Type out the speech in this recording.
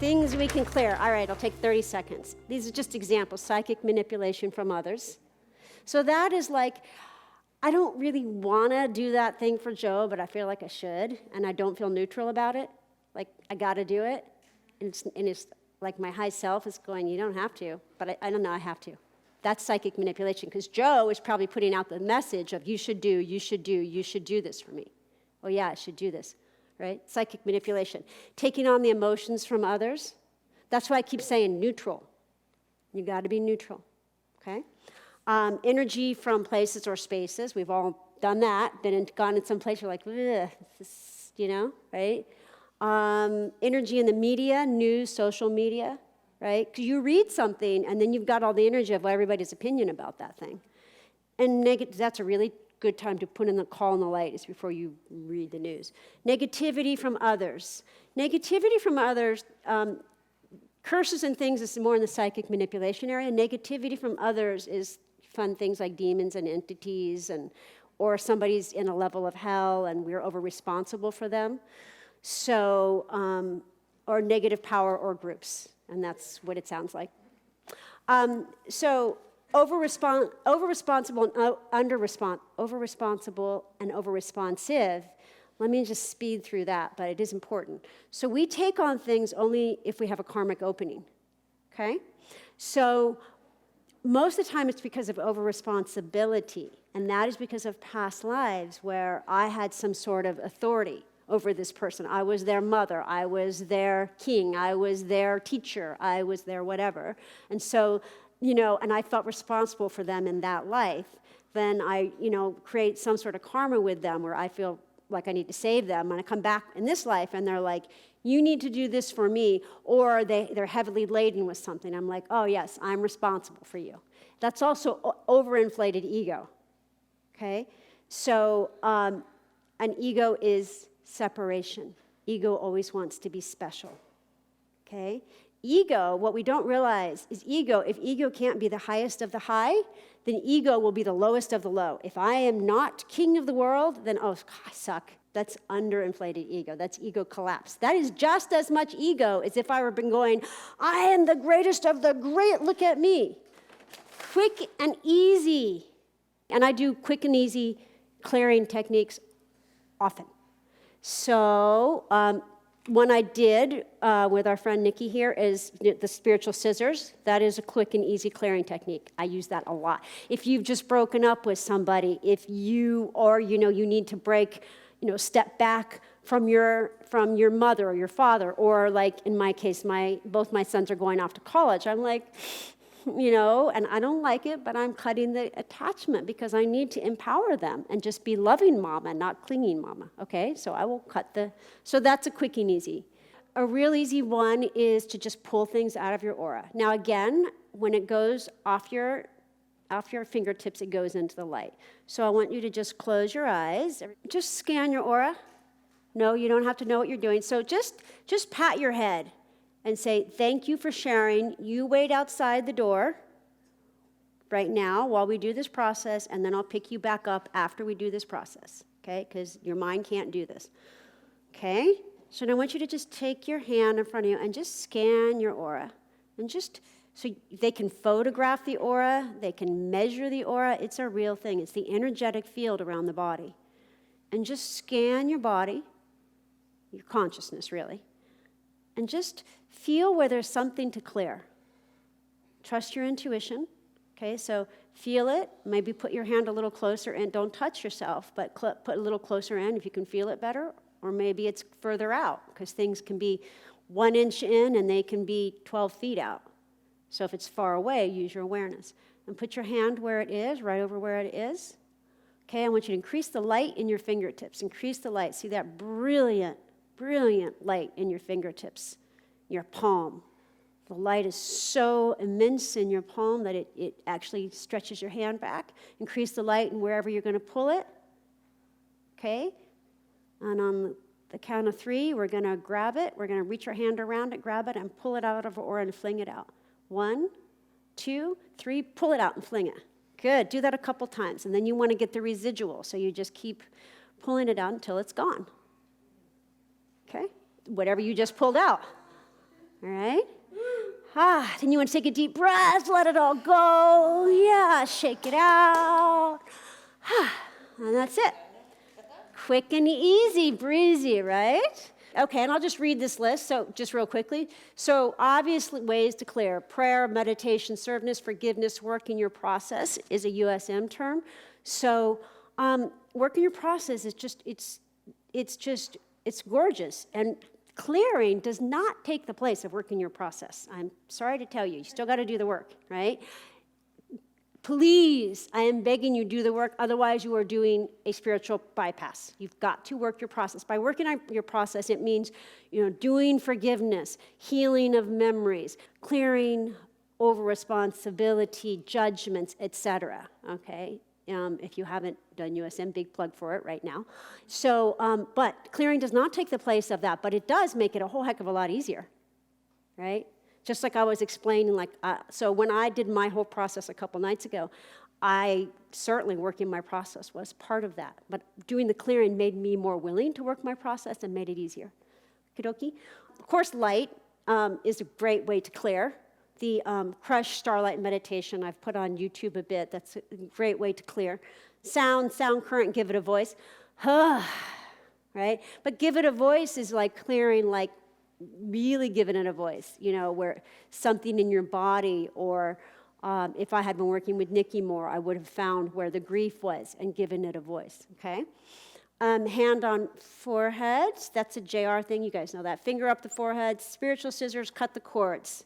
Things we can clear. All right, I'll take 30 seconds. These are just examples. Psychic manipulation from others. So that is like, I don't really want to do that thing for Joe, but I feel like I should, and I don't feel neutral about it. Like, I got to do it. And it's like my high self is going, you don't have to, but I don't know, I have to. That's psychic manipulation, because Joe is probably putting out the message of you should do this for me. Oh yeah, I should do this, right? Psychic manipulation. Taking on the emotions from others. That's why I keep saying neutral. You got to be neutral, okay? Energy from places or spaces. We've all done that. Gone in some place, you're like, this, right? Energy in the media, news, social media, right? Because you read something, and then you've got all the energy of everybody's opinion about that thing. And that's a really good time to put in the call and the light is before you read the news. Negativity from others. Negativity from others, curses and things is more in the psychic manipulation area. Negativity from others is fun things like demons and entities, or somebody's in a level of hell and we're over-responsible for them. So, or negative power or groups, and that's what it sounds like. So over-responsible and over-responsible and over-responsive, let me just speed through that, but it is important. So we take on things only if we have a karmic opening, okay? So most of the time it's because of over-responsibility, and that is because of past lives where I had some sort of authority over this person. I was their mother, I was their king, I was their teacher, I was their whatever. And so, and I felt responsible for them in that life. Then I, create some sort of karma with them where I feel like I need to save them. And I come back in this life and they're like, you need to do this for me, or they're heavily laden with something. I'm like, oh yes, I'm responsible for you. That's also overinflated ego, okay? So an ego is separation. Ego always wants to be special, okay? Ego, what we don't realize is ego, if ego can't be the highest of the high, then ego will be the lowest of the low. If I am not king of the world, then, oh, I suck. That's underinflated ego. That's ego collapse. That is just as much ego as if I were been going, I am the greatest of the great, look at me. Quick and easy. And I do quick and easy clearing techniques often. So one I did with our friend Nikki here is the spiritual scissors. That is a quick and easy clearing technique. I use that a lot. If you've just broken up with somebody, if you need to break, step back from your mother or your father, or like in my case, both my sons are going off to college. I'm like, and I don't like it, but I'm cutting the attachment because I need to empower them and just be loving mama, not clinging mama, okay? So I will so that's a quick and easy. A real easy one is to just pull things out of your aura. Now again, when it goes off your fingertips, it goes into the light. So I want you to just close your eyes. Just scan your aura. No, you don't have to know what you're doing. So just pat your head and say, thank you for sharing. You wait outside the door right now while we do this process, and then I'll pick you back up after we do this process, okay? Because your mind can't do this, okay? So now I want you to just take your hand in front of you and just scan your aura. And so they can photograph the aura, they can measure the aura. It's a real thing. It's the energetic field around the body. And just scan your body, your consciousness really, and just feel where there's something to clear. Trust your intuition, okay? So feel it. Maybe put your hand a little closer in. Don't touch yourself, but put a little closer in if you can feel it better. Or maybe it's further out, because things can be 1 inch in and they can be 12 feet out. So if it's far away, use your awareness. And put your hand where it is, right over where it is. Okay, I want you to increase the light in your fingertips. Increase the light. See that brilliant light in your fingertips, your palm. The light is so immense in your palm that it actually stretches your hand back. Increase the light in wherever you're going to pull it. Okay? And on the count of 3, we're going to grab it. We're going to reach our hand around it, grab it, and pull it out of our aura and fling it out. 1, 2, 3, pull it out and fling it. Good. Do that a couple times. And then you want to get the residual. So you just keep pulling it out until it's gone. Okay? Whatever you just pulled out. All right? Then you want to take a deep breath, let it all go. Yeah, shake it out. And that's it. Quick and easy, breezy, right? Okay, and I'll just read this list, so just real quickly. So obviously ways to clear: prayer, meditation, service, forgiveness, work in your process is a USM term. So work in your process is just, it's gorgeous. And clearing does not take the place of work in your process. I'm sorry to tell you, you still got to do the work, right? Please, I am begging you, do the work. Otherwise, you are doing a spiritual bypass. You've got to work your process. By working on your process, it means, doing forgiveness, healing of memories, clearing over responsibility, judgments, etc. Okay? If you haven't done USM, big plug for it right now. So, but clearing does not take the place of that, but it does make it a whole heck of a lot easier, right? Just like I was explaining, so when I did my whole process a couple nights ago, I certainly working my process was part of that. But doing the clearing made me more willing to work my process and made it easier. Okie-dokie. Of course, light is a great way to clear. The Crush Starlight Meditation I've put on YouTube a bit. That's a great way to clear. Sound current, give it a voice. Right? But give it a voice is like clearing, like really giving it a voice, where something in your body, or if I had been working with Nikki more, I would have found where the grief was and given it a voice, okay? Hand on forehead, that's a JR thing, you guys know that. Finger up the forehead, spiritual scissors, cut the cords.